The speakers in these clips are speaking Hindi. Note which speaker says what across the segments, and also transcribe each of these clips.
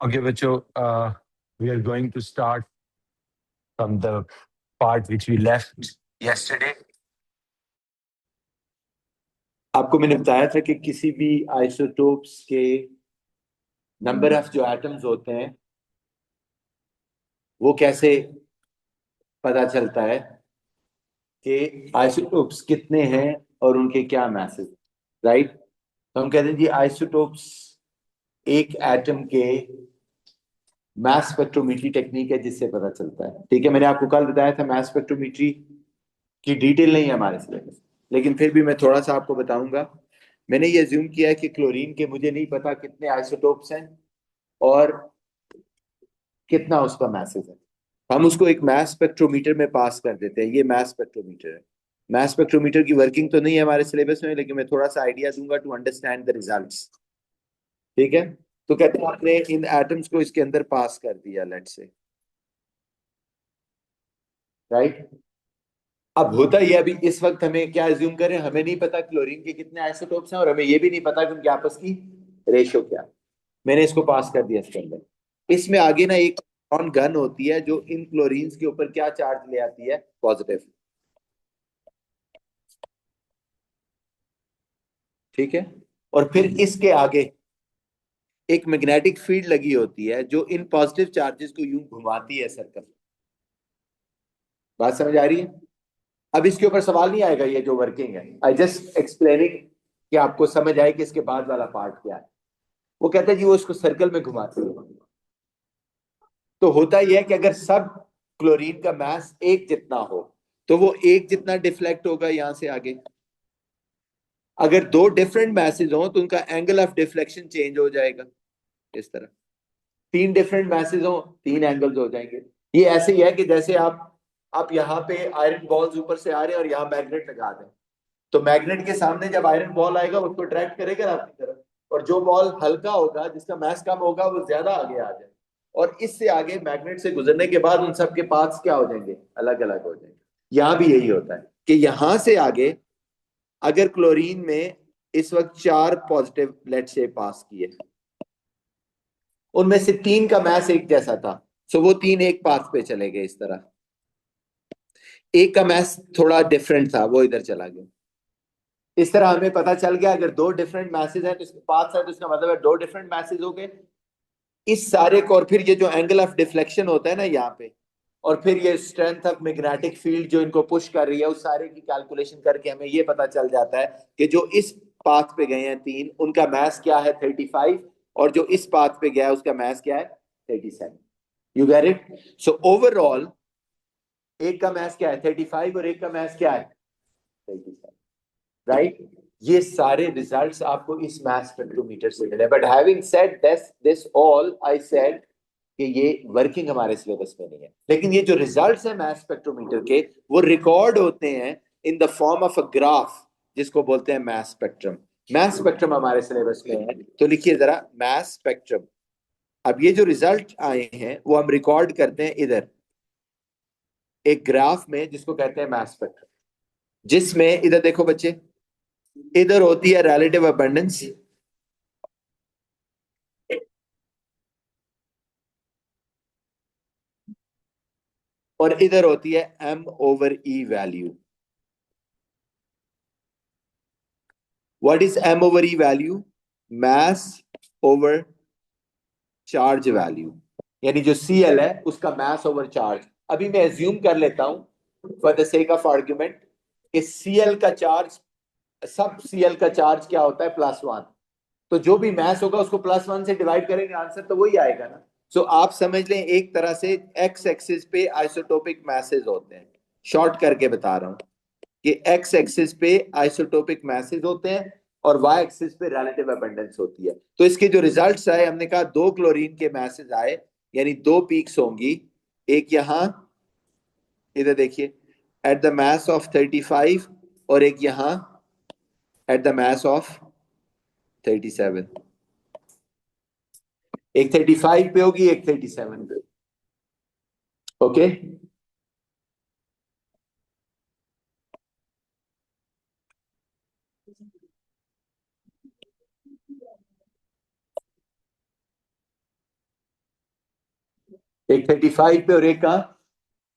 Speaker 1: Okay, Bacho, we are going to start from the part which we left yesterday.
Speaker 2: आपको मैंने बताया था कि किसी भी आइसोटोप्स के नंबर ऑफ जो एटम्स होते हैं वो कैसे पता चलता है कि आइसोटोप्स कितने हैं और उनके क्या मैसेज, राइट। तो हम कहते हैं जी आइसोटोप्स एक एटम के मास स्पेक्ट्रोमेट्री टेक्निक है जिससे पता चलता है। ठीक है, मैंने आपको कल बताया था मास स्पेक्ट्रोमेट्री की डिटेल नहीं है हमारे सिलेबस, लेकिन फिर भी मैं थोड़ा सा आपको बताऊंगा। मैंने ये अज्यूम किया है कि क्लोरीन के मुझे नहीं पता कितने आइसोटोप्स हैं और कितना उसका मैसेज है। हम उसको एक मास स्पेक्ट्रोमीटर में पास कर देते हैं। ये मास स्पेक्ट्रोमीटर है। मास स्पेक्ट्रोमीटर की वर्किंग तो नहीं है हमारे सिलेबस में, लेकिन मैं थोड़ा सा आइडिया दूंगा टू अंडरस्टैंड द रिजल्ट्स। ठीक है, तो कहते हैं आपने इन एटम्स को इसके अंदर पास कर दिया, लेट्स से, राइट। अब होता ये अभी इस वक्त हमें क्या एज्यूम करें, हमें नहीं पता क्लोरीन के कितने आइसोटोप्स हैं और हमें ये भी नहीं पता कि उनके आपस की रेशियो क्या है। मैंने इसको पास कर दिया इसके अंदर। इसमें आगे ना एक ऑन गन होती है जो इन क्लोरीन्स के ऊपर क्या चार्ज ले आती है, पॉजिटिव। ठीक है, और फिर इसके आगे एक मैग्नेटिक फील्ड लगी होती है जो इन पॉजिटिव चार्जेस को यूं घुमाती है सर्कल। बात समझ आ रही है? अब इसके ऊपर सवाल नहीं आएगा, ये जो वर्किंग है आई जस्ट एक्सप्लेनिंग कि आपको समझ आए कि इसके बाद वाला पार्ट क्या है। वो कहता है जी वो इसको सर्कल में घुमाती है। तो होता यह है कि अगर सब क्लोरीन का मास एक जितना हो तो वो एक जितना डिफ्लेक्ट होगा यहां से आगे। अगर दो डिफरेंट मैसेज हो तो उनका एंगल ऑफ डिफ्लेक्शन चेंज हो जाएगा इस तरह। तीन डिफरेंट मैसेज हो, तीन एंगल्स हो जाएंगे। ये ऐसे ही है कि जैसे आप यहाँ पे आयरन बॉल्स ऊपर से आ रहे हैं और यहाँ मैग्नेट लगा दें, तो मैग्नेट के सामने जब आयरन बॉल आएगा उसको अट्रैक्ट करेगा आपकी तरफ, और जो बॉल हल्का होगा जिसका मास कम होगा वो ज्यादा आगे आ जाए, और इससे आगे मैग्नेट से गुजरने के बाद उन सबके पाथ्स क्या हो जाएंगे, अलग अलग हो जाएंगे। यहाँ भी यही होता है कि यहां से आगे अगर क्लोरीन में इस वक्त चार पॉजिटिव लेट से पास किए, उनमें से तीन का मैस एक जैसा था, सो वो तीन एक पाथ पे चले गए इस तरह। एक का मैस थोड़ा डिफरेंट था, वो इधर चला गया। इस तरह हमें पता चल गया अगर दो डिफरेंट मैसेज है तो इसके पाथ है, तो इसका मतलब है दो डिफरेंट मैसेज हो गए इस सारे को। और फिर ये जो एंगल ऑफ डिफ्लेक्शन होता है ना यहाँ पे, और फिर ये स्ट्रेंथ ऑफ मैग्नेटिक फील्ड जो इनको पुश कर रही है, उस सारे की कैलकुलेशन करके हमें ये पता चल जाता है कि जो इस पाथ पे गए हैं तीन, उनका मास क्या है 35, और जो इस पाथ पे गया है उसका मास क्या है 37। You gate it? So overall एक का मास क्या है 35 और एक का मास क्या है 37, राइट। ये सारे रिजल्ट्स आपको इस मास स्पेक्ट्रोमीटर से मिले। But having said this all I said कि ये वर्किंग हमारे सिलेबस में नहीं है, लेकिन ये जो रिजल्ट्स हैं मास स्पेक्ट्रोमीटर के वो रिकॉर्ड होते हैं in the form of a graph जिसको बोलते हैं मास स्पेक्ट्रम। मास स्पेक्ट्रम हमारे सिलेबस में है, तो लिखिए जरा मास स्पेक्ट्रम। अब ये जो रिजल्ट आए हैं वो हम रिकॉर्ड करते हैं इधर एक ग्राफ में जिसको कहते हैं मास स्पेक्ट्रम, जिसमें इधर देखो बच्चे, इधर होती है रिलेटिव अबंडेंस और इधर होती है M over E value. What is M over E value? Mass over charge value, यानी जो सीएल है उसका मास ओवर चार्ज। अभी मैं एज्यूम कर लेता हूं for the sake of argument कि सीएल का चार्ज, सब सीएल का चार्ज क्या होता है +1, तो जो भी मास होगा उसको +1 से डिवाइड करेंगे, आंसर तो वही आएगा ना। सो आप समझ लें एक तरह से एक्स एक्सिस पे आइसोटोपिक मैसेज होते हैं। शॉर्ट करके बता रहा हूं कि एक्स एक्सिस पे आइसोटोपिक मैसेज होते हैं और वाई एक्सिस पे रिलेटिव अबंडेंस होती है। तो इसके जो रिजल्ट्स आए, हमने कहा दो क्लोरीन के मैसेज आए, यानी दो पीक्स होंगी, एक यहां इधर देखिए एट द मास ऑफ 35 और एक यहां एट द मास ऑफ 37। एक 35 पे होगी, एक 37 पे। ओके, एक 35 पे और एक कहाँ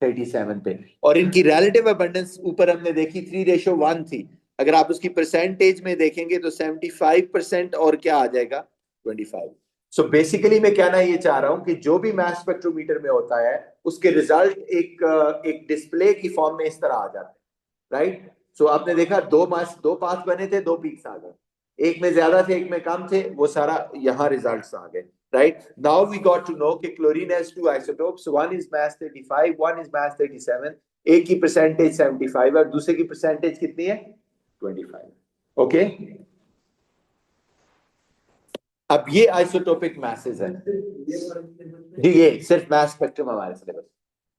Speaker 2: 37 पे। और इनकी रिलेटिव अबंडेंस ऊपर हमने देखी 3:1 थी। अगर आप उसकी परसेंटेज में देखेंगे तो 75% और क्या आ जाएगा 25। सो बेसिकली मैं कहना ये चाह रहा हूं कि जो भी मास स्पेक्ट्रोमीटर में होता है उसके रिजल्ट एक डिस्प्ले की फॉर्म में इस तरह आ जाते हैं, राइट। सो आपने देखा दो पाथ बने थे, दो पीक्स आ गए, एक में ज्यादा थे एक में कम थे, वो सारा यहाँ रिजल्ट्स आ गए, right? Now we got to know कि chlorine has two isotopes, one is mass 35, one is mass 37, एक की परसेंटेज 75 और दूसरे की परसेंटेज कितनी है 25, ओके। अब ये आइसोटोपिक मैसेज है जी, ये सिर्फ मास स्पेक्ट्रम हमारे सिलेबस,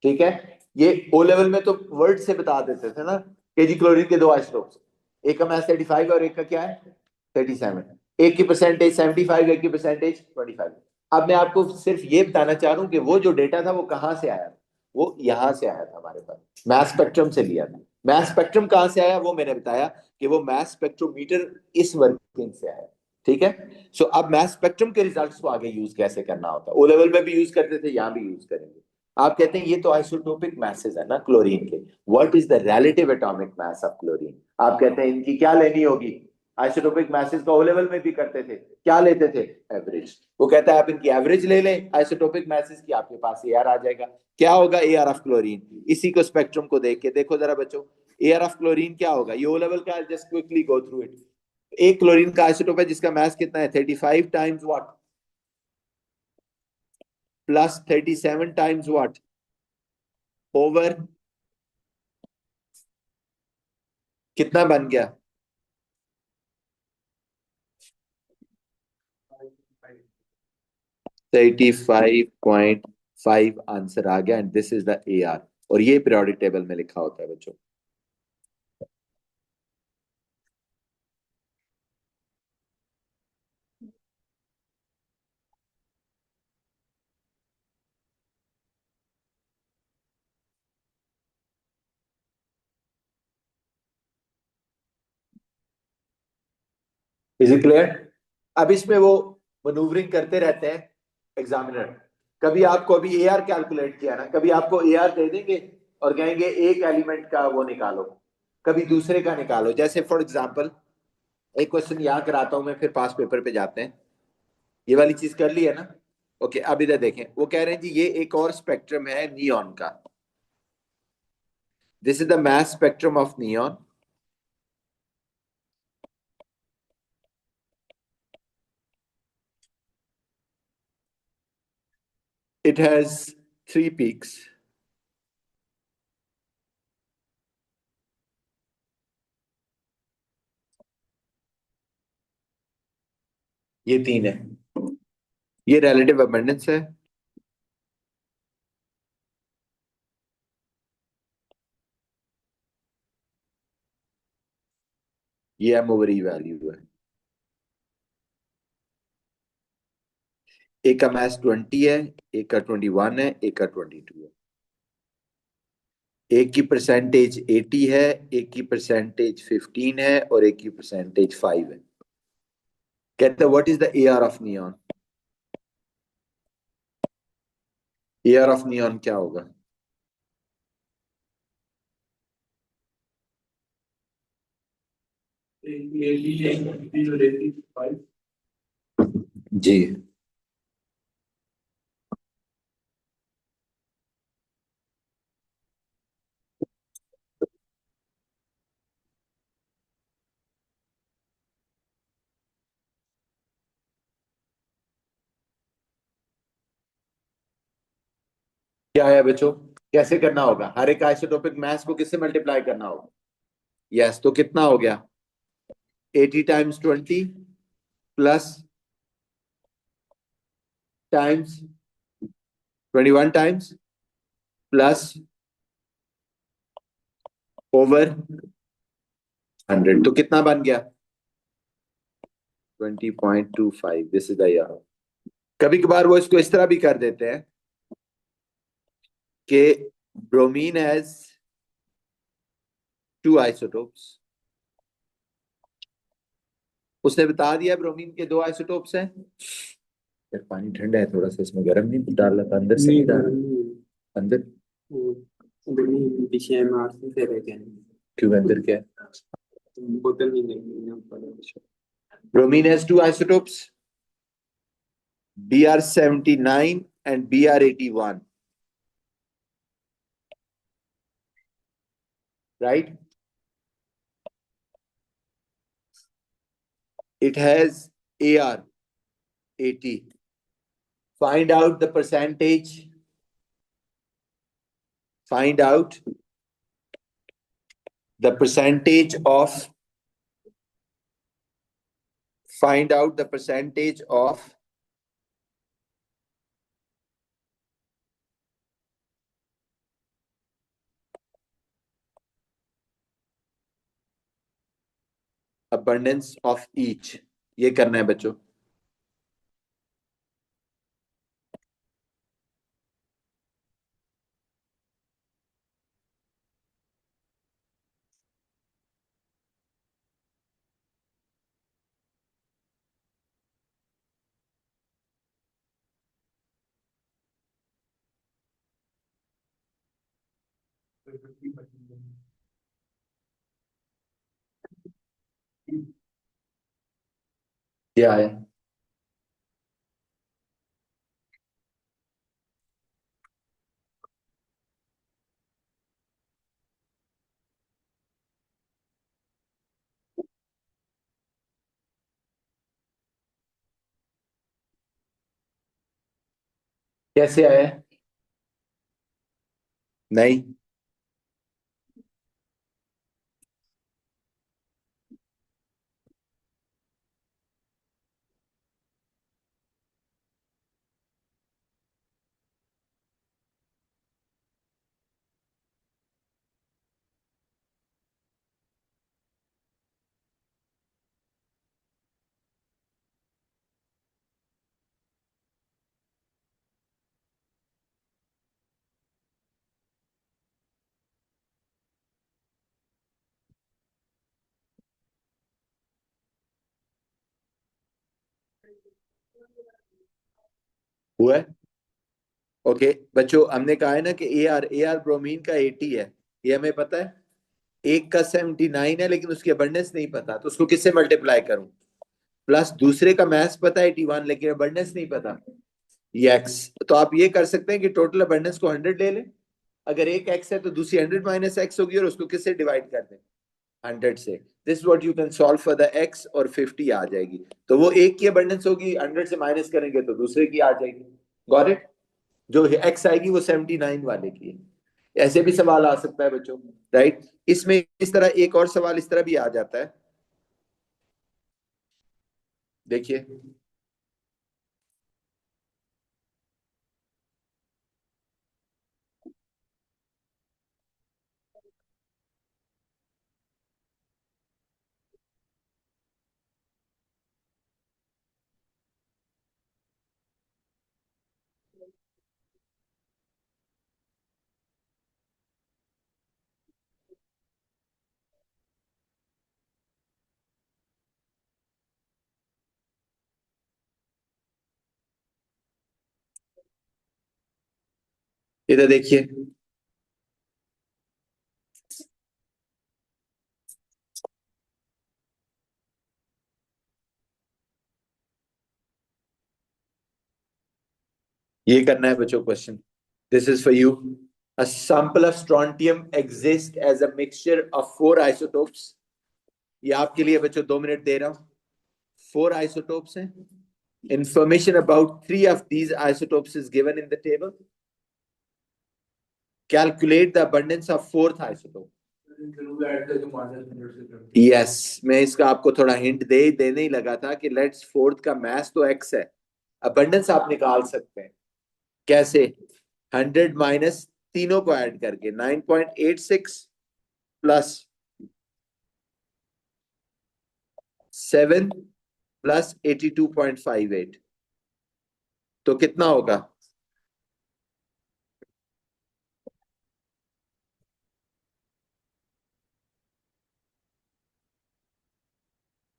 Speaker 2: ठीक है। ये ओ लेवल में तो वर्ड से बता देते थे ना कि जी क्लोरीन के दो आइसोटोप्स, एक का मास 35 और एक का क्या है 37, एक की परसेंटेज 75, एक की परसेंटेज 25। अब मैं आपको सिर्फ ये बताना चाह रहा हूं कि वो जो डेटा था वो कहां से आया, वो यहां से आया था, हमारे पास मास स्पेक्ट्रम से लिया था। मास स्पेक्ट्रम कहां से आया वो मैंने बताया कि वो मास स्पेक्ट्रोमीटर इस वर्किंग से आया, ठीक है। सो अब मास स्पेक्ट्रम के रिजल्ट्स को आगे यूज कैसे करना होता है, ओ लेवल में भी यूज करते थे, यहां भी यूज करेंगे। आप कहते हैं ये तो आइसोटोपिक मैसेज है ना क्लोरीन के, what is the relative atomic mass of chlorine. आप कहते हैं इनकी क्या लेनी होगी, आइसोटोपिक मैसेज का ओ लेवल में भी करते थे, क्या लेते थे एवरेज। वो कहता है आप इनकी एवरेज ले लें आइसोटोपिक मैसेज की, आपके पास एआर आ जाएगा। क्या होगा एआर ऑफ क्लोरीन, इसी को स्पेक्ट्रम को देख के देखो जरा बच्चों, एआर ऑफ क्लोरीन क्या होगा, ये ओ लेवल का, just quickly go through it. एक क्लोरीन का आइसोटोप है जिसका मास कितना है 35 times what plus 37 times what over, कितना बन गया 35.5 आंसर आ गया, and this is the AR. और ये पीरियोडिक टेबल में लिखा होता है बच्चों। Is it clear. अब इसमें वो मनूवरिंग करते रहते हैं एग्जामिनर। कभी आपको अभी एआर कैलकुलेट किया ना, कभी आपको एआर दे देंगे और कहेंगे एक एलिमेंट का वो निकालो, कभी दूसरे का निकालो। जैसे फॉर एग्जांपल एक क्वेश्चन यहाँ कराता हूं मैं, फिर पास पेपर पे जाते हैं। ये वाली चीज कर ली है ना, ओके। अब इधर देखें, वो कह रहे हैं जी ये एक और स्पेक्ट्रम है नियॉन का, this is the mass spectrum of neon. It has 3 peaks, ये 3 है, ये रिलेटिव अबंडेंस है, ये एम ओवर ई वैल्यू है। एक का मास 20 है, एक का 21 है, एक का 22 है। एक की परसेंटेज 80 है, एक की परसेंटेज 15 है और एक की परसेंटेज 5 है। कहते हैं what is the AR of neon, AR of neon क्या होगा। जी क्या है बच्चों, कैसे करना होगा, हर एक आइसोटोपिक मास को किससे मल्टीप्लाई करना होगा। यस, तो कितना हो गया 80 times 20 plus times 21 times plus over 100, तो कितना बन गया 20.25, दिस इज द ईयर। कभी कभार वो इसको इस तरह भी कर देते हैं कि ब्रोमीन हैज 2 आइसोटोप्स, उसने बता दिया ब्रोमीन के 2 आइसोटोप्स हैं, यार पानी ठंडा है थोड़ा सा, इसमें गर्म नहीं डाल रहा था, अंदर से नहीं डाल अंदर।
Speaker 3: विषय में आरती से रहते हैं,
Speaker 2: क्यों अंदर क्या है?
Speaker 3: बोतल नहीं लगनी ऊपर।
Speaker 2: Bromine has two isotopes, Br79 and Br81. Right? It has Ar80. Find out the percentage. Find out the percentage of. Find out the percentage of abundance of each. ये करना है बच्चों. क्या है? कैसे आया? नहीं. हुआ है. ओके बच्चों, हमने कहा है ना कि ए आर ब्रोमीन का 80 है, ये हमें पता है. एक का 79 है लेकिन उसकी अबंडेंस नहीं पता, तो उसको किससे मल्टीप्लाई करूं? प्लस दूसरे का मैथ्स पता है 81, लेकिन अबंडेंस नहीं पता, ये एक्स. तो आप ये कर सकते हैं कि टोटल अबंडेंस को 100 ले लें. अगर एक एक्स है तो दूसरी 100 माइनस एक्स होगी, और उसको किससे डिवाइड कर दें? 100 से. This what you can solve for the x, और 50 आ जाएगी. तो वो एक की अबंडेंस होगी, 100 से माइनस करेंगे तो दूसरे की आ जाएगी. Got it? जो एक्स आएगी वो 79 वाले की है. ऐसे भी सवाल आ सकता है बच्चों, राइट? इसमें इस तरह एक और सवाल इस तरह भी आ जाता है. देखिए, इधर देखिए. ये करना है बच्चों question. This is for you. A sample of strontium exists as a mixture of 4 isotopes. ये आपके लिए बच्चों 2 मिनट दे रहा हूं. 4 isotopes हैं. Information about 3 of these isotopes is given in the table. Calculate the abundance of 4th isotope. Yes, मैं इसका आपको थोड़ा हिंट देने ही लगा था कि लेट्स फोर्थ का मास तो x है, अबंडेंस आप निकाल सकते हैं. कैसे? 100 माइनस तीनों को ऐड करके 9.86 प्लस 7 प्लस 82.58, तो कितना होगा?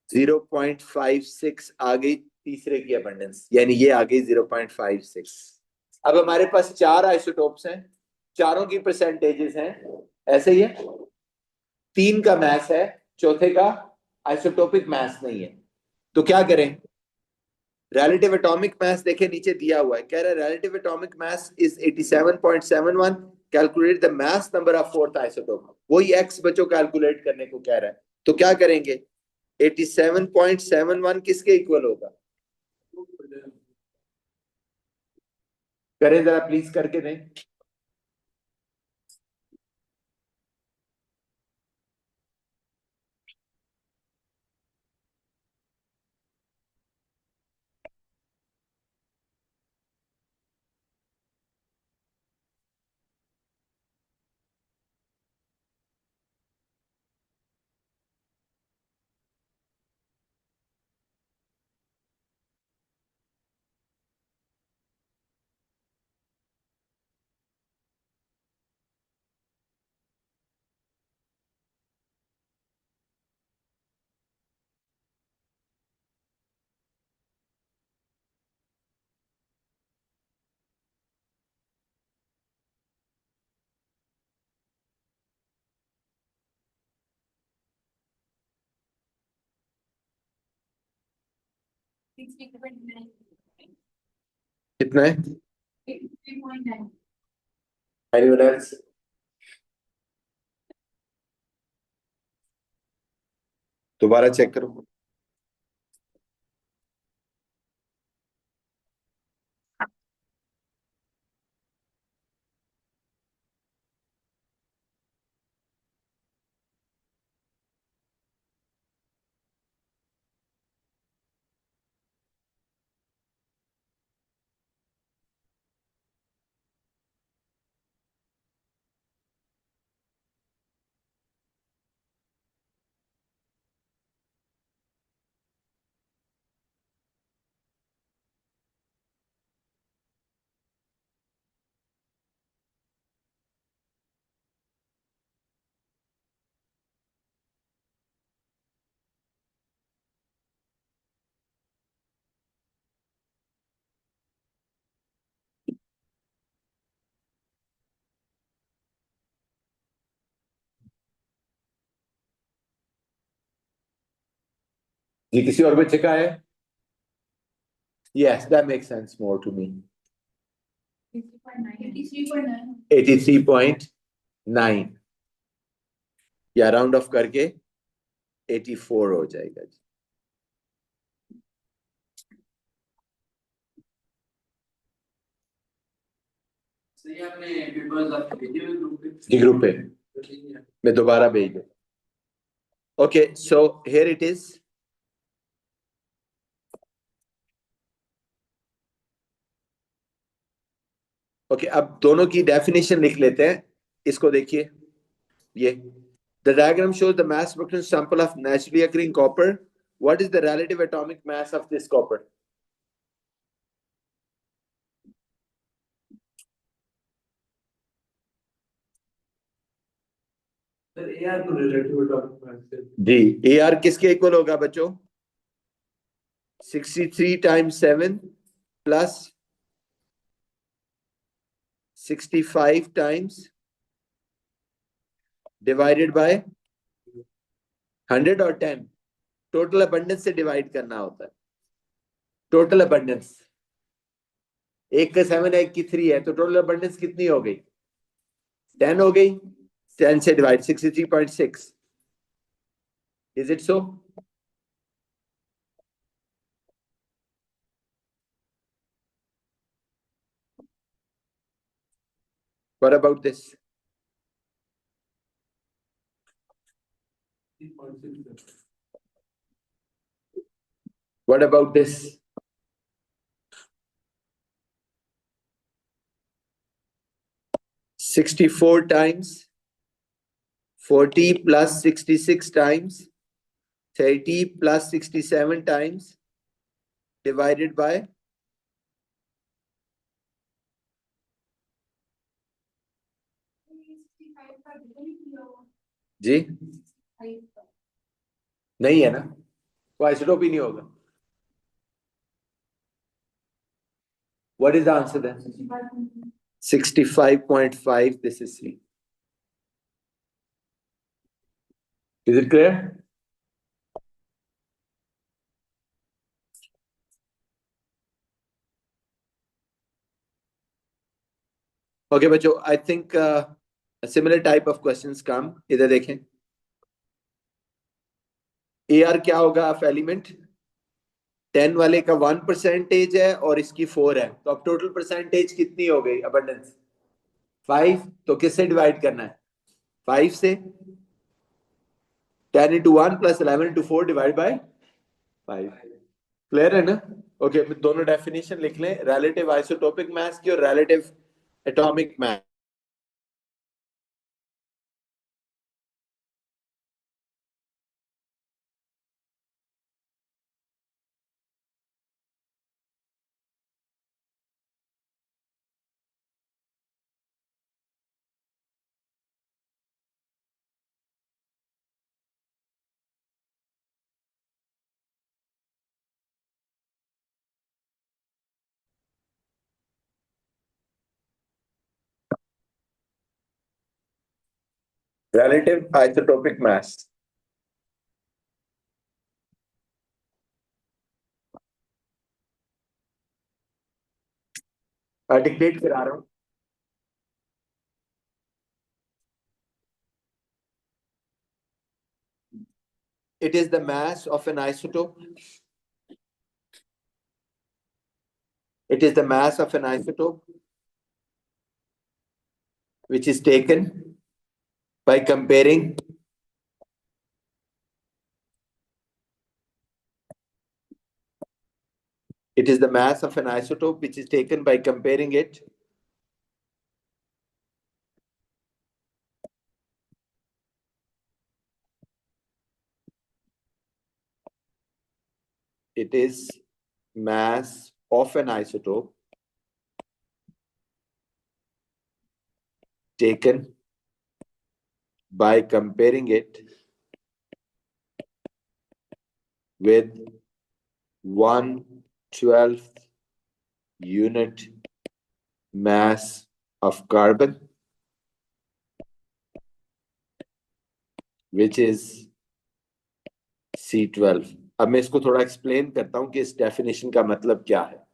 Speaker 2: 0.56 आ गई तीसरे की अबंडेंस, यानी ये आ गई 0.56। अब हमारे पास 4 आइसोटोप्स हैं, चारों की परसेंटेजेस हैं, ऐसे ही है। 3 का मास है, चौथे का आइसोटोपिक मास नहीं है, तो क्या करें? रिलेटिव एटॉमिक मास देखे नीचे दिया हुआ है, कह रहा है relative atomic mass is 87.71, calculate the mass number of fourth isotope. वही एक्स बच्चों कैलकुलेट करने को कह रहा है, तो क्या करेंगे? 87.71 किसके इक्वल होगा? करें जरा प्लीज, करके दें। कितना है?
Speaker 4: 3.9।
Speaker 2: Anyone else? दोबारा चेक करो। जी किसी और बच्चे का है? Yes, that makes sense more to me.
Speaker 4: 83.9।
Speaker 2: 83.9 या राउंड ऑफ करके 84 हो जाएगा जी।
Speaker 3: सही, आपने पेपर्स आपके भेजे हुए ग्रुप पे?
Speaker 2: जी ग्रुप पे मैं दोबारा भेज दूं। Okay, so here it is. Okay, अब दोनों की डेफिनेशन लिख लेते हैं। इसको देखिए, ये the diagram shows the mass spectrum sample of naturally occurring copper. What is the relative atomic mass of this copper?
Speaker 3: Sir AR को रिलेटिव एटॉमिक मास से
Speaker 2: जी, AR किसके इक्वल होगा बच्चों? 63 times 7 plus 65 times divided by 100 और 10। टोटल अबंडेंस से डिवाइड करना होता है। टोटल अबंडेंस, एक का 7 है, एक की 3 है, तो टोटल अबंडेंस कितनी हो गई? 10 हो गई। 10 से divide 63.6। Is it so? What about this?
Speaker 3: 3.6।
Speaker 2: What about this? 64 times 40 plus 66 times 30 plus 67 times divided by जी नहीं है ना, वो आइसोटोप ही नहीं होगा। What is the answer then? 65.5. This is C. Is it clear? Okay, बच्चों, I think a similar type of questions come. इधर देखें. AR क्या होगा ऑफ एलिमेंट? 10 वाले का 1% है और इसकी 4 है, तो अब टोटल परसेंटेज कितनी हो गई अबंडेंस? 5. तो किससे डिवाइड करना है? 5 से. 10 into 1 plus 11 into 4 divided by 5. Clear है ना? ओके, दोनों डेफिनेशन लिख लें, रिलेटिव आइसोटोपिक मास की और relative atomic mass. Relative isotopic mass. Dictate करा रहा हूं. It is the mass of an isotope. It is the mass of an isotope which is taken by comparing it is the mass of an isotope which is taken by comparing it it is mass of an isotope taken by comparing it with 1/12th unit mass of carbon, which is C12. अब मैं इसको थोड़ा एक्सप्लेन करता हूं कि इस डेफिनेशन का मतलब क्या है.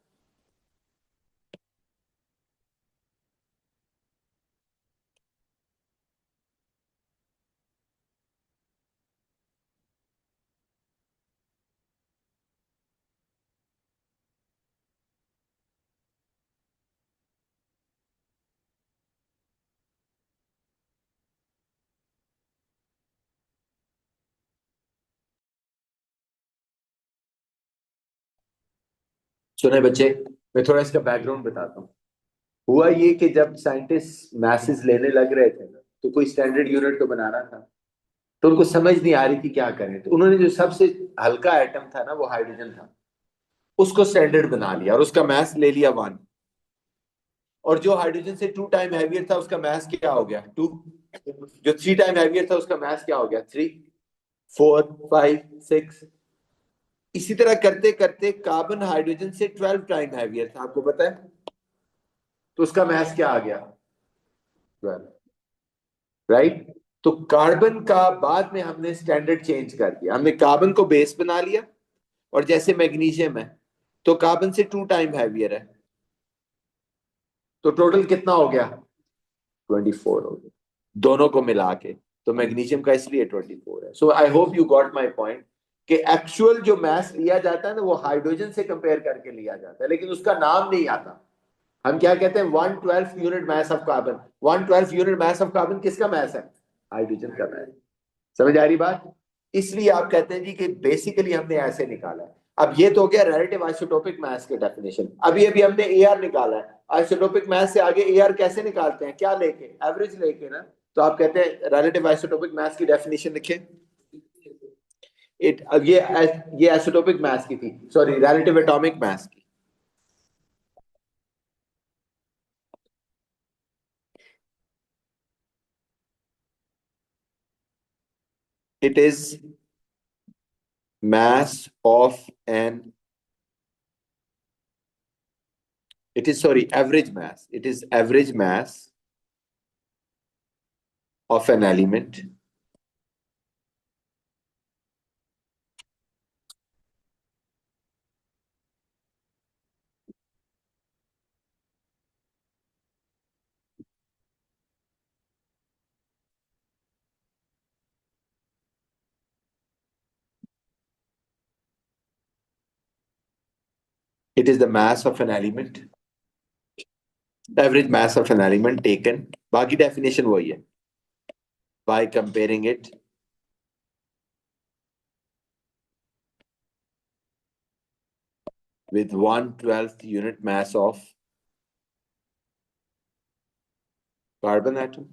Speaker 2: सुने बच्चे, मैं थोड़ा इसका बैकग्राउंड बताता हूँ. हुआ ये कि जब साइंटिस्ट मैसेज लेने लग रहे थे ना, तो कोई स्टैंडर्ड यूनिट तो बनाना था, तो उनको समझ नहीं आ रही थी क्या करें. तो उन्होंने जो सबसे हल्का एटम था ना, वो हाइड्रोजन था, उसको स्टैंडर्ड बना लिया और उसका मास ले लिया 1. और जो हाइड्रोजन से 2 टाइम हैवियर था, उसका मास क्या हो गया? 2. जो 3 टाइम हैवियर था, उसका मास क्या हो गया? 3, 4, 5, 6. इसी तरह करते करते कार्बन हाइड्रोजन से 12 टाइम हैवियर था, आपको पता है, तो उसका मास क्या आ गया? 12. राइट. तो कार्बन का बाद में हमने स्टैंडर्ड चेंज कर दिया, हमने कार्बन को बेस बना लिया, और जैसे मैग्नीशियम है तो कार्बन से 2 टाइम हैवियर है, तो टोटल कितना हो गया? 24 हो गया दोनों को मिला के. तो मैग्नीशियम का इसलिए 24 है. So I hope you got my point कि एक्चुअल जो मास लिया जाता है ना, वो हाइड्रोजन से कंपेयर करके लिया जाता है, लेकिन उसका नाम नहीं आता. हम क्या कहते हैं? 1/12 unit mass of carbon. 1/12 unit mass of carbon किसका मास है? हाइड्रोजन का मास. समझ आ रही बात? इसलिए आप कहते हैं जी कि बेसिकली हमने ऐसे निकाला है. अब ये तो हो गया रिलेटिव आइसोटोपिक मास के डेफिनेशन. अभी अभी हमने एआर निकाला है. आइसोटोपिक मास से आगे एआर कैसे निकालते हैं? क्या लेके? एवरेज लेके ना. तो आप कहते हैं रिलेटिव आइसोटोपिक मास की डेफिनेशन लिखें. अब ये आइसोटोपिक मास की थी, सॉरी, रिलेटिव एटॉमिक मास की. It is mass of an It is, sorry, average mass. It is average mass of an element it is the mass of an element, average mass of an element taken, बाकी definition वही है, by comparing it with 1/12th unit mass of carbon atom,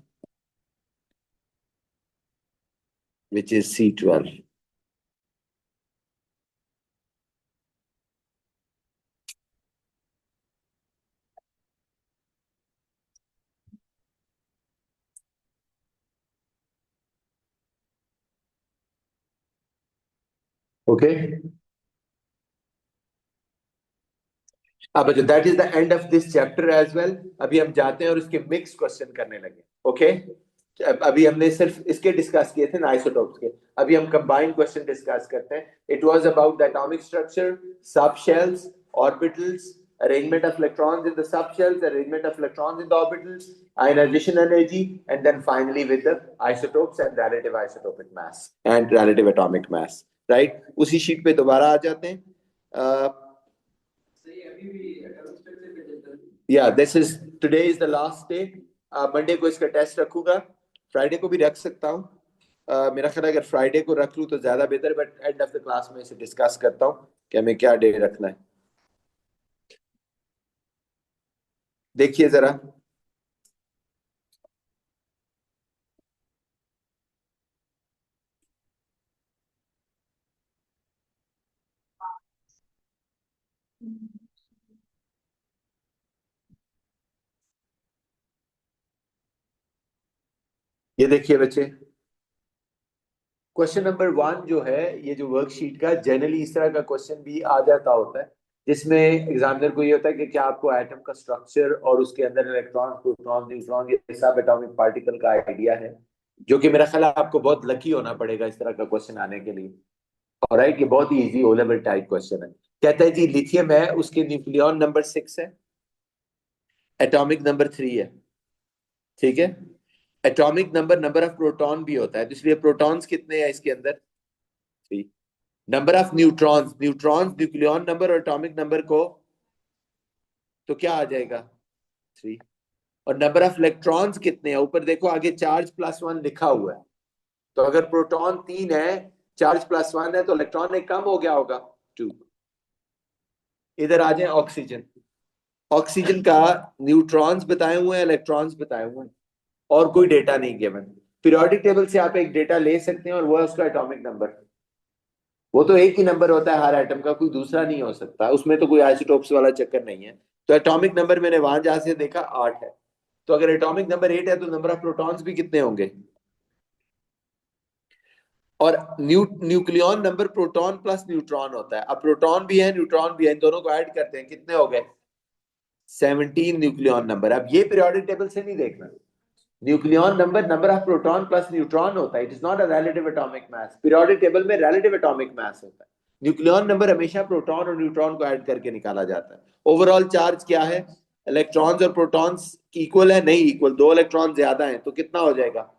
Speaker 2: which is C12. Okay. अब जो that is the end of this chapter as well. अभी हम जाते हैं और उसके मिक्स क्वेश्चन करने लगे. ओके, अभी हमने सिर्फ इसके डिस्कस किए थे ना, आइसोटोप्स के. अभी हम कंबाइंड क्वेश्चन डिस्कस करते हैं. It was about the atomic structure, सब shells, orbitals, arrangement of electrons in the subshells, arrangement of electrons in the orbitals, ionization energy, and then finally with the isotopes and relative isotopic mass and relative atomic mass. Right? उसी शीट पे दोबारा आ जाते हैं.
Speaker 3: सही अभी भी atomic structure पे चलता है.
Speaker 2: Yeah, this is today is the last day. Monday को इसका टेस्ट रखूंगा, फ्राइडे को भी रख सकता हूँ. मेरा ख्याल है अगर फ्राइडे को रख लूँ तो ज्यादा बेहतर, but end of the class में इसे डिस्कस करता हूँ कि हमें क्या डे रखना है. देखिए जरा, ये देखिए बच्चे, क्वेश्चन नंबर 1 जो है, ये जो वर्कशीट का जनरली इस तरह का क्वेश्चन भी आ जाता होता है, जिसमें एग्जामिनर को ये होता है कि क्या आपको एटम का स्ट्रक्चर और उसके अंदर इलेक्ट्रॉन, प्रोटॉन, न्यूट्रॉन, ये सब एटॉमिक पार्टिकल का आइडिया है, जो कि मेरा ख्याल है आपको बहुत लकी होना पड़ेगा इस तरह का क्वेश्चन आने के लिए. और है कि बहुत ही easy O level type question है. कहता है जी लिथियम है, उसके न्यूक्लियॉन नंबर 6 है, एटॉमिक नंबर 3 है. ठीक है, atomic number number of proton भी होता है, तो इसलिए प्रोटॉन्स कितने हैं इसके अंदर? 3. Number of neutrons, neutrons nucleon number और एटॉमिक नंबर को तो क्या आ जाएगा? 3. और नंबर ऑफ इलेक्ट्रॉन्स कितने हैं? ऊपर देखो आगे चार्ज +1 लिखा हुआ है, तो अगर प्रोटॉन 3 है, चार्ज +1 है, तो इलेक्ट्रॉन एक कम हो गया होगा, 2. इधर आ जाए ऑक्सीजन. ऑक्सीजन का न्यूट्रॉन्स बताए हुए हैं, इलेक्ट्रॉन्स बताए हुए हैं, और कोई डेटा नहीं गिवन. पीरियोडिक टेबल से आप एक डेटा ले सकते हैं और वो है उसका एटॉमिक नंबर. वो तो एक ही नंबर होता है हर एटम का, कोई दूसरा नहीं हो सकता, उसमें तो कोई आइसोटोप्स वाला चक्कर नहीं है. तो एटॉमिक नंबर मैंने वहां जहां से देखा 8 है, तो अगर एटॉमिक नंबर 8 है तो नंबर ऑफ प्रोटॉन्स भी कितने होंगे? और nucleon number proton plus neutron होता है. अब प्रोटॉन भी है, न्यूट्रॉन भी है, इन दोनों को ऐड करते हैं, कितने हो गए? 17 न्यूक्लियॉन नंबर. अब ये पीरियोडिक टेबल से नहीं देखना. Nucleon number number of proton plus neutron होता है. It is not a relative atomic mass. Periodic table में रिलेटिव एटॉमिक मास होता है. न्यूक्लियॉन नंबर हमेशा प्रोटॉन और न्यूट्रॉन को ऐड करके निकाला जाता है. ओवरऑल चार्ज क्या है? इलेक्ट्रॉन्स और प्रोटॉन्स इक्वल है? नहीं इक्वल, 2 इलेक्ट्रॉन ज्यादा है, तो कितना हो जाएगा?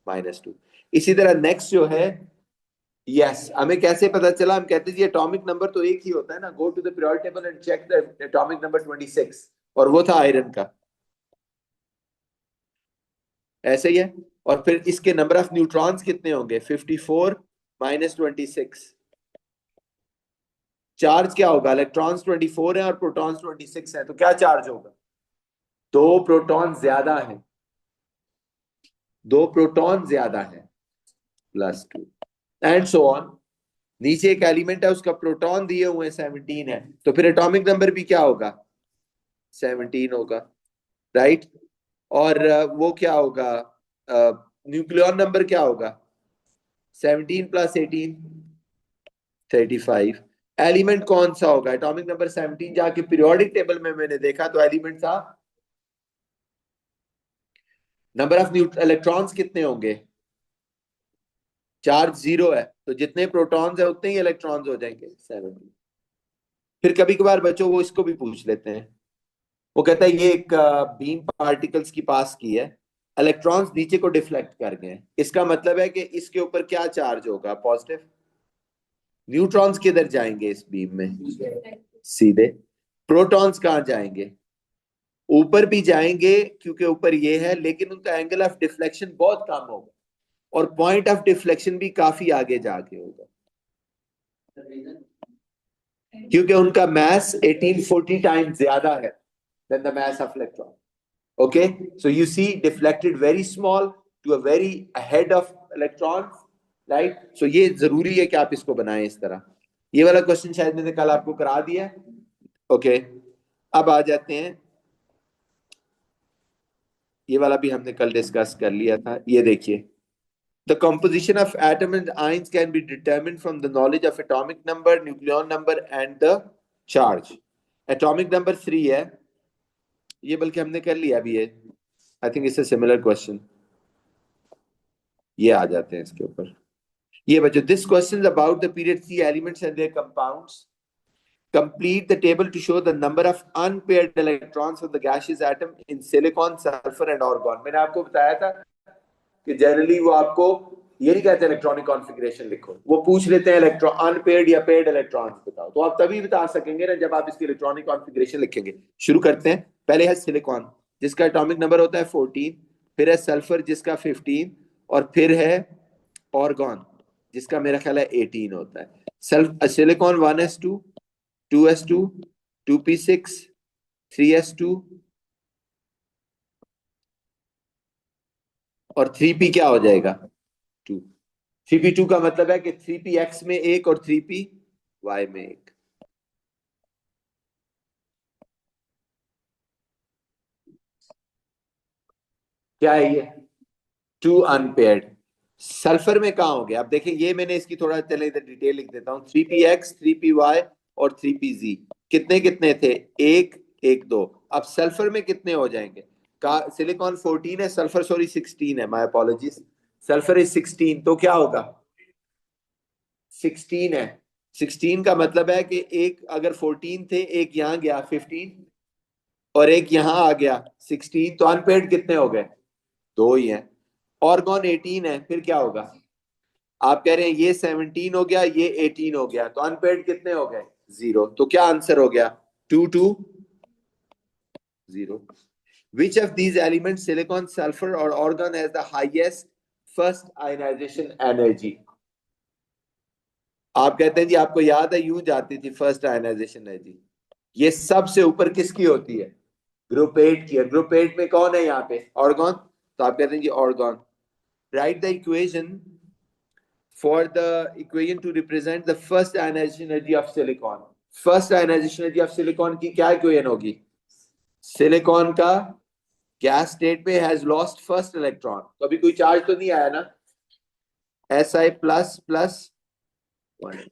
Speaker 2: -2. इसी तरह नेक्स्ट जो है, यस, हमें कैसे पता चला? हम कहते हैं एटॉमिक नंबर तो एक ही होता है ना. Go to the periodic table and check the atomic number 26, और वो था आयरन का. ऐसे ही है. और फिर इसके नंबर ऑफ न्यूट्रॉन्स कितने होंगे? 54 - 26. चार्ज क्या होगा? इलेक्ट्रॉन्स 24 है और प्रोटॉन्स 26 है, तो क्या चार्ज होगा? 2 प्रोटॉन ज्यादा है, 2 प्रोटॉन ज्यादा है, +2 एंड सो ऑन. नीचे एक एलिमेंट है, उसका प्रोटॉन दिए हुए हैं 17 है, तो फिर एटॉमिक नंबर भी क्या होगा? 17 होगा, राइट. और वो क्या होगा? न्यूक्लियॉन नंबर क्या होगा? 17 + 18 35. एलिमेंट कौन सा होगा? एटॉमिक नंबर 17 जाके पीरियोडिक टेबल में मैंने देखा तो एलिमेंट था, नंबर ऑफ इलेक्ट्रॉन्स कितने होंगे? चार्ज 0 है, तो जितने प्रोटॉन्स है उतने ही इलेक्ट्रॉन्स हो जाएंगे 70। फिर कभी कभार बच्चों वो इसको भी पूछ लेते हैं, वो कहता है ये एक बीम पार्टिकल्स की पास की है, इलेक्ट्रॉन्स नीचे को डिफ्लेक्ट कर गए, इसका मतलब है कि इसके ऊपर क्या चार्ज होगा? पॉजिटिव। न्यूट्रॉन्स किधर जाएंगे इस बीम में? सीधे। प्रोटॉन्स कहाँ जाएंगे? ऊपर भी जाएंगे क्योंकि ऊपर ये है, लेकिन उनका एंगल ऑफ डिफ्लेक्शन बहुत कम होगा और पॉइंट ऑफ डिफ्लेक्शन भी काफी आगे जाके होगा, क्योंकि उनका मास 1840 टाइम्स ज्यादा है than the mass of electron. Okay, so you see deflected very small to a very ahead of electrons, right? So ये जरूरी है कि आप इसको बनाएं इस तरह। ये वाला क्वेश्चन शायद मैंने कल आपको करा दिया है। ओके, अब आ जाते हैं, ये वाला भी हमने कल डिस्कस कर लिया था। ये देखिए, the composition of atom and ions can be determined from the knowledge of atomic number, nucleon number and the charge. Atomic number 3 है, ये बल्कि हमने कर लिया अभी। ये I think it's a similar question. ये आ जाते हैं इसके ऊपर। ये बच्चों, this question about the period C elements and there compounds. Complete the table to show the number of unpaired electrons of the gaseous atom in silicon, sulfur and argon. मैंने आपको बताया था कि जनरली वो आपको ये नहीं कहते इलेक्ट्रॉनिक कॉन्फ़िगरेशन लिखो, वो पूछ लेते हैं इलेक्ट्रॉन अनपेयर्ड या पेयर्ड इलेक्ट्रॉन्स बताओ, तो आप तभी बता सकेंगे ना जब आप इसकी इलेक्ट्रॉनिक कॉन्फ़िगरेशन लिखेंगे। शुरू करते हैं। पहले है सिलिकॉन जिसका एटॉमिक नंबर होता है 14, फिर है सल्फर जिसका 15 और फिर है ऑर्गन जिसका मेरा ख्याल है 18 होता है। Silicon 1s2, 2s2, 2p6, 3s2 और 3p क्या हो जाएगा? 2। 3p2 का मतलब है कि 3px में एक और 3py में एक। क्या है ये? 2 अनपेयर्ड। सल्फर में कहा हो गया? अब देखें, ये मैंने इसकी थोड़ा चले इधर डिटेल लिख देता हूं। 3px, 3py और 3pz कितने कितने थे? 1 1 2। अब सल्फर में कितने हो जाएंगे? सिलिकॉन 14 है, सल्फर सॉरी 16 है, माय अपॉलॉजीज, सल्फर इज 16, तो क्या होगा? 16 है। 16 का मतलब है कि एक अगर 14 थे, एक यहां गया 15 और एक यहां आ गया 16, तो अनपेयर्ड कितने हो गए? 2 ही है। ऑर्गन 18 है, फिर क्या होगा? आप कह रहे हैं ये 17 हो गया, ये 18 हो गया, तो अनपेयर्ड कितने हो गए? 0। तो क्या आंसर हो गया? 2 2 0। Which of these elements, silicon, sulfur or argon, has the highest first ionization energy? आप कहते हैं जी आपको याद है यूं जाती थी फर्स्ट आयनाइजेशन एनर्जी, ये सबसे ऊपर किसकी होती है? ग्रुप 8 की है। ग्रुप 8 में कौन है यहाँ पे? ऑर्गन। तो आप कहते हैं जी organ. Right the equation for the equation to represent the first ionization energy of silicon. First ionization energy of silicon की क्या इक्वेशन होगी? सिलिकॉन का गैस स्टेट पे हैज लॉस्ट फर्स्ट इलेक्ट्रॉन, तो अभी कोई चार्ज तो नहीं आया ना, Si plus plus 1।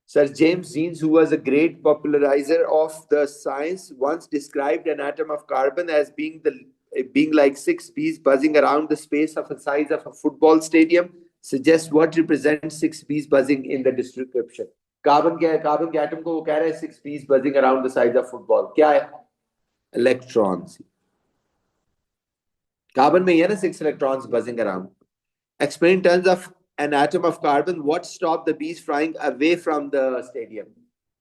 Speaker 2: Sir James Jeans, who was a great popularizer of the science, once described an atom of carbon as being like 6 bees buzzing around the space of the size of a football stadium. Suggest what represents 6 bees buzzing in the description. Carbon क्या है? कार्बन के एटम को वो कह रहे हैं 6 bees buzzing around the size of football. क्या है? इलेक्ट्रॉन्स। कार्बन में ही है ना 6 electrons buzzing around. Explain in terms of an atom of carbon what stopped the bees flying away from the stadium.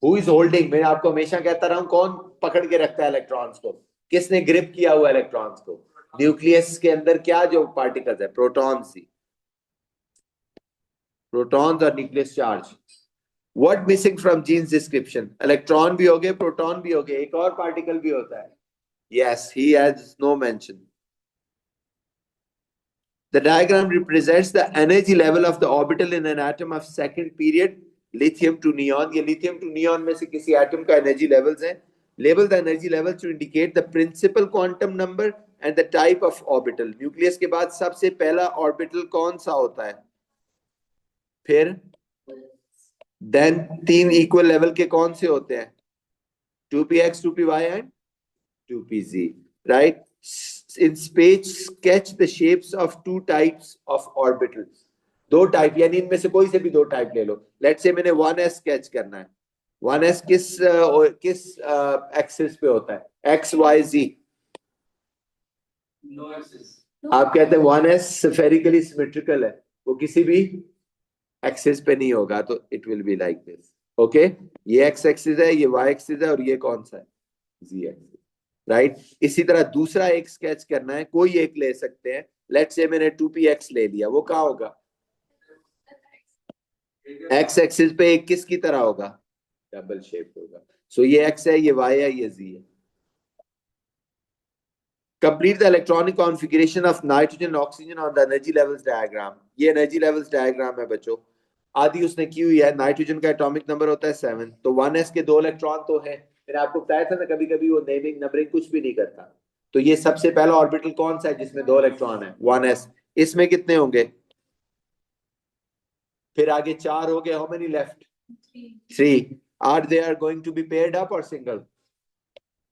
Speaker 2: Who is holding? मैं आपको हमेशा कहता रहा हूं, कौन पकड़ के रखता है इलेक्ट्रॉन्स को? किसने ग्रिप किया हुआ इलेक्ट्रॉन्स को? न्यूक्लियस के अंदर क्या जो पार्टिकल्स है? प्रोटॉन्स ही, प्रोटॉन्स और nucleus charge. What missing from Jean's description? Electron भी हो गए, प्रोटॉन भी हो गए, एक और पार्टिकल भी होता है। Yes, he has no mention. The diagram represents the energy level of the orbital in an atom of second period lithium to neon. ये lithium to neon में से किसी atom का energy levels है। Label the energy levels to indicate the principal quantum number and the type of orbital. Nucleus के बाद सबसे पहला ऑर्बिटल कौन सा होता है? फिर देन 3 इक्वल लेवल के कौन से होते हैं? 2px, 2py and 2pz, right? In space, sketch the shapes of 2 types of orbitals. 2 type, यानी इनमें से कोई से भी 2 टाइप ले लो. लेट्स से मैंने 1s स्केच करना है. 1s किस एक्सिस पे होता है? x, y, z.
Speaker 3: No access.
Speaker 2: आप कहते हैं 1s स्फेरिकली सिमेट्रिकल है, वो किसी भी एक्सिस पे नहीं होगा, तो it will be like this. Okay, ये x एक्सिस है, ये y एक्सिस है, और ये कौन सा है? z axis, right? इसी तरह दूसरा एक स्केच करना है, कोई एक ले सकते हैं. लेट्स से मैंने 2px ले लिया, वो कहाँ होगा? x एक्सिस पे एक किसकी तरह होगा? डबल शेप होगा. सो ये x है, ये y है, ये z है. Complete the electronic configuration of nitrogen and oxygen on the energy levels diagram. ये energy levels diagram है बच्चों. आदि उसने की हुई है. नाइट्रोजन का एटॉमिक नंबर होता है 7, तो 1s के 2 इलेक्ट्रॉन तो है. मैंने आपको बताया था ना, कभी कभी वो नेमिंग नंबरिंग कुछ भी नहीं करता. तो ये सबसे पहला ऑर्बिटल कौन सा है जिसमें 2 इलेक्ट्रॉन है? 1s. इसमें कितने होंगे? फिर आगे 4 हो गए. How many left? 3. Are they are going to be paired up और सिंगल?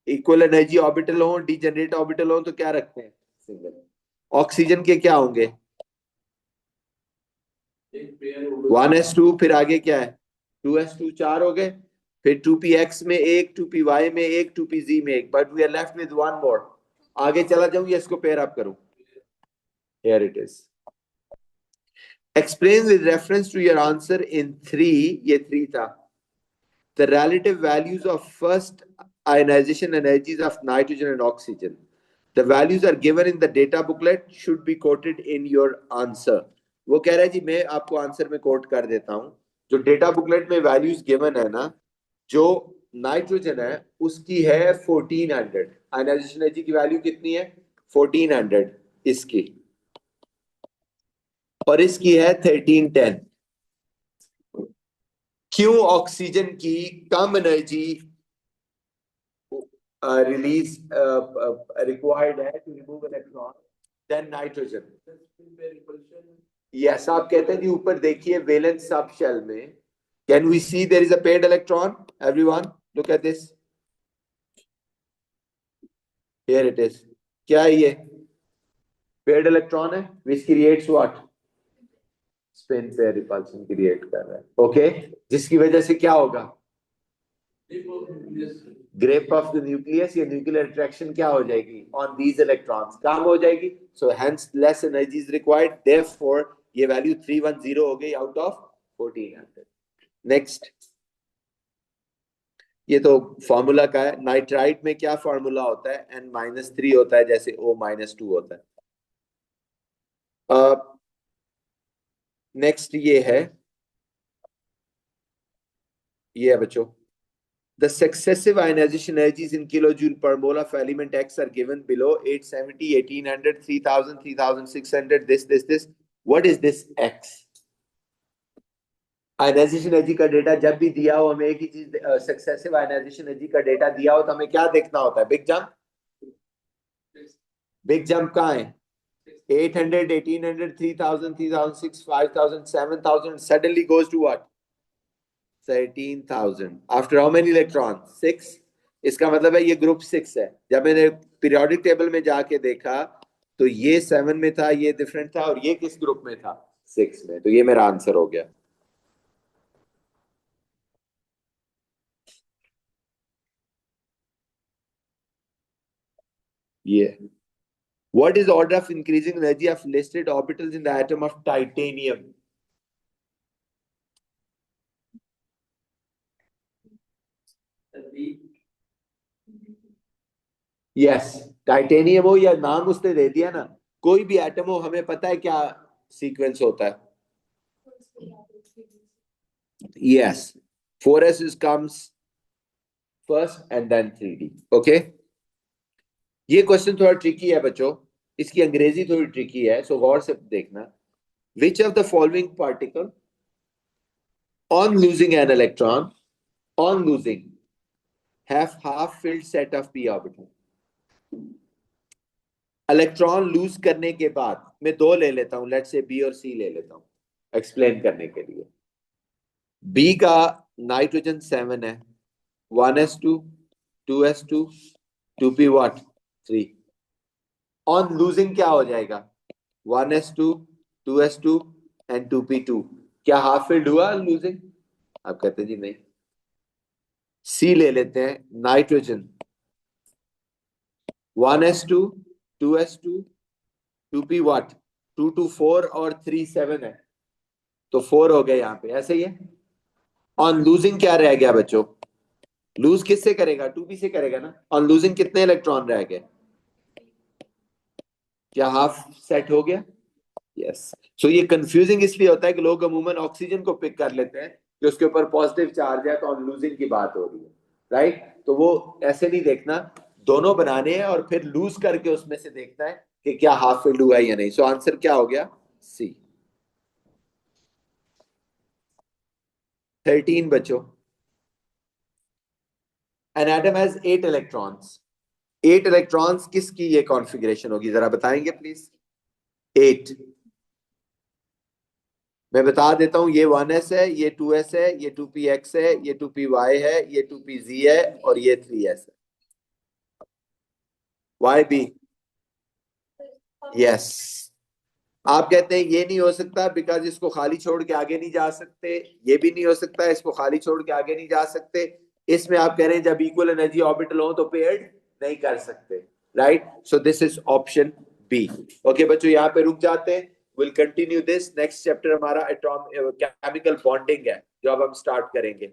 Speaker 2: इक्वल एनर्जी ऑर्बिटल हो, डीजेनरेट ऑर्बिटल हो, तो क्या रखते हैं? सिंगल. ऑक्सीजन के क्या होंगे? 1s2, फिर आगे क्या है? 2s2, 4 हो गए. फिर 2px में एक, 2py में एक, 2pz में एक, but we are left with 1 more. आगे चला जाऊं या इसको पेयर अप करूं? Here it is. Explain with reference to your answer in 3, ये 3 था. The relative values of first ionization energies of nitrogen and oxygen. The values are given in the data booklet, should be quoted in your answer. वो कह रहा है जी, मैं आपको आंसर में कोट कर देता हूं. जो डेटा बुकलेट में वैल्यूज गिवन है ना, जो नाइट्रोजन है उसकी है 1400. आयनाइजेशन एनर्जी की वैल्यू कितनी है? 1400 इसकी, और इसकी है 1310. क्यों ऑक्सीजन की कम एनर्जी रिलीज रिक्वायर्ड है to remove electron then nitrogen? Yes, आप कहते हैं जी ऊपर देखिए वैलेंस सब शेल में. Can we see there is a paired electron? Everyone look at this. Here it is. क्या है ये? पेयर्ड इलेक्ट्रॉन है which creates what? Spin pair repulsion create कर रहा है. ओके, जिसकी वजह से क्या होगा? ग्रेप ऑफ द न्यूक्लियस या न्यूक्लियर अट्रैक्शन क्या हो जाएगी? ऑन दीज इलेक्ट्रॉन्स कम हो जाएगी. So hence less energy is required. Therefore ये वैल्यू 310 हो गई आउट ऑफ 1400. नेक्स्ट, ये तो फॉर्मूला का है. नाइट्राइट में क्या फॉर्मूला होता है? N-3 होता है, जैसे O-2 होता है. नेक्स्ट ये है बच्चों. The successive ionization energies in kilojoule per mole of element X are given below: 870, 1800, 3000, 3600, this. What is this X? Ionization energy का डेटा जब भी दिया हो, हमें एक ही चीज, सक्सेसिव आयनाइजेशन एनर्जी का डेटा दिया हो तो हमें क्या देखना होता है? Big jump. बिग जंप कहाँ है? 800, 1800, 3000, 3006, 5000, 7000, suddenly goes to what? 13,000. After how many electrons? 6. इसका मतलब है ये ग्रुप 6 है. जब मैंने पीरियोडिक टेबल में जाके देखा तो ये 7 में था, ये डिफरेंट था, और ये किस ग्रुप में था? 6 में. तो ये मेरा आंसर हो गया. ये what is the order of increasing energy of listed orbitals in the atom of titanium? Yes, titanium हो या नाम उसने दे दिया ना, कोई भी एटम हो, हमें पता है क्या सीक्वेंस होता है. Yes, 4s comes first and then 3d. Okay, ये क्वेश्चन थोड़ा ट्रिकी है बच्चों, इसकी अंग्रेजी थोड़ी ट्रिकी है, सो गौर से देखना. Which of the following particle on losing an electron have half filled set of p orbital? Electron lose करने के बाद मैं दो ले लेता हूं, लेट्स से बी और सी ले लेता हूं एक्सप्लेन करने के लिए। बी का नाइट्रोजन 7 है, 1s2 2s2 2p what 3। On losing क्या हो जाएगा, 1s2 2s2 एंड 2p2। क्या हाफ फिल्ड हुआ लूजिंग? आप कहते जी नहीं। सी ले लेते हैं, nitrogen 1s2 2s2 2p what 2 2 4 और 3 7 है, तो 4 हो गए यहां पे, ऐसे ही है। ऑन लूजिंग क्या रह गया बच्चों, लूज किससे करेगा, 2p से करेगा ना। ऑन लूजिंग कितने इलेक्ट्रॉन रह गए, क्या हाफ सेट हो गया? यस। सो ये कंफ्यूजिंग इसलिए होता है कि लोग अमूमन ऑक्सीजन को पिक कर लेते हैं कि उसके ऊपर पॉजिटिव चार्ज है तो ऑन लूजिंग की बात हो रही है, राइट। तो वो ऐसे नहीं देखना, दोनों बनाने हैं और फिर लूज करके उसमें से देखना है कि क्या हाफ फिल्ड हुआ है या नहीं। सो आंसर क्या हो गया, सी। 13 बच्चों, an atom has 8 electrons. 8 electrons किसकी ये कॉन्फ़िगरेशन होगी, जरा बताएंगे प्लीज। 8, मैं बता देता हूं, ये 1s है, ये 2s है, ये 2px है, ये 2py है, ये 2pz है और ये 3s है। yb, yes. आप कहते हैं ये नहीं हो सकता बिकॉज इसको खाली छोड़ के आगे नहीं जा सकते, ये भी नहीं हो सकता इसको खाली छोड़ के आगे नहीं जा सकते। इसमें आप कह रहे हैं जब इक्वल एनर्जी ऑर्बिटल हो तो पेयर्ड नहीं कर सकते, right. So this is option B. Okay बच्चों, यहाँ पे रुक जाते हैं, will continue this next chapter. हमारा एटॉम केमिकल बॉन्डिंग है जो अब हम स्टार्ट करेंगे।